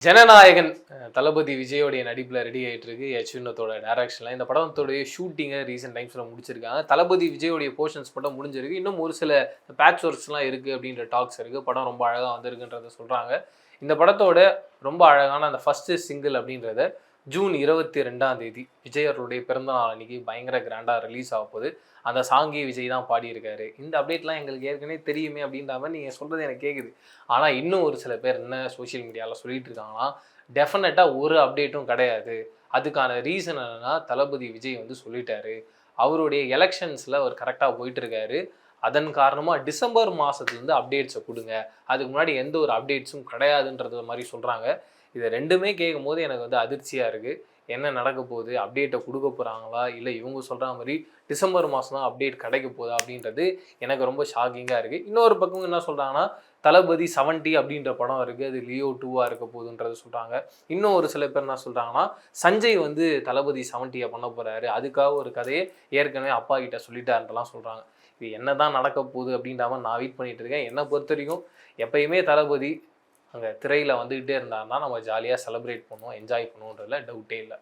ஜனநாயகன் தளபதி விஜயோடைய நடிப்பில் ரெடி ஆகிட்டு இருக்கு யஷ்வினத்தோட டைரக்ஷனில். இந்த படத்தோடைய ஷூட்டிங்கை ரீசெண்ட் டைம்ஸில் முடிச்சிருக்காங்க. தளபதி விஜயோடைய போர்ஷன்ஸ் மட்டும் முடிஞ்சிருக்கு. இன்னும் ஒரு சில பேட்ச் ஒர்க்ஸ்லாம் இருக்குது அப்படின்ற டாக்ஸ் இருக்குது. படம் ரொம்ப அழகாக வந்திருக்குன்றத சொல்கிறாங்க. இந்த படத்தோட ரொம்ப அழகான அந்த ஃபஸ்ட்டு சிங்கிள் அப்படின்றத ஜூன் 22 விஜய் அவர்களுடைய பிறந்தநாள் அன்றைக்கி பயங்கர கிராண்டாக ரிலீஸ் ஆக போகுது. அந்த சாங்கி விஜய் தான் பாடியிருக்காரு. இந்த அப்டேட்லாம் எங்களுக்கு ஏற்கனவே தெரியுமே அப்படின்ற மாதிரி நீங்கள் சொல்கிறது எனக்கு கேட்குது. ஆனால் இன்னும் ஒரு சில பேர் என்ன சோஷியல் மீடியாவில் சொல்லிட்டு இருக்காங்கன்னா, டெஃபினட்டாக ஒரு அப்டேட்டும் கிடையாது. அதுக்கான ரீசன் என்னென்னா, தளபதி விஜய் வந்து சொல்லிட்டாரு. அவருடைய எலெக்ஷன்ஸில் அவர் கரெக்டாக போயிட்டுருக்காரு. அதன் காரணமாக டிசம்பர் மாதத்துலேருந்து அப்டேட்ஸை கொடுங்க. அதுக்கு முன்னாடி எந்த ஒரு அப்டேட்ஸும் கிடையாதுன்றது மாதிரி சொல்கிறாங்க. இதை ரெண்டுமே கேட்கும் போது எனக்கு வந்து அதிர்ச்சியாக இருக்குது. என்ன நடக்க போகுது, அப்டேட்டை கொடுக்க போகிறாங்களா, இல்லை இவங்க சொல்கிற மாதிரி டிசம்பர் மாதம் தான் அப்டேட் கிடைக்க போகுதா அப்படின்றது எனக்கு ரொம்ப ஷாக்கிங்காக இருக்குது. இன்னொரு பக்கம் என்ன சொல்கிறாங்கன்னா, தளபதி 70 அப்படின்ற படம் இருக்குது, அது லியோ 2 இருக்க போகுதுன்றது சொல்கிறாங்க. இன்னும் ஒரு சில பேர் என்ன சொல்கிறாங்கன்னா, சஞ்சய் வந்து தளபதி 70 பண்ண போகிறாரு, அதுக்காக ஒரு கதையை ஏற்கனவே அப்பா கிட்ட சொல்லிட்டாருன்றலாம் சொல்கிறாங்க. இது என்ன தான் நடக்க போகுது அப்படின்றாம நான் வெயிட் பண்ணிட்டு இருக்கேன். என்னை பொறுத்த வரைக்கும் எப்பயுமே தளபதி அங்கே திரையில் வந்துக்கிட்டே இருந்தாருன்னா நம்ம ஜாலியாக செலிப்ரேட் பண்ணுவோம், என்ஜாய் பண்ணுவோன்றதுல டவுட்டே இல்லை.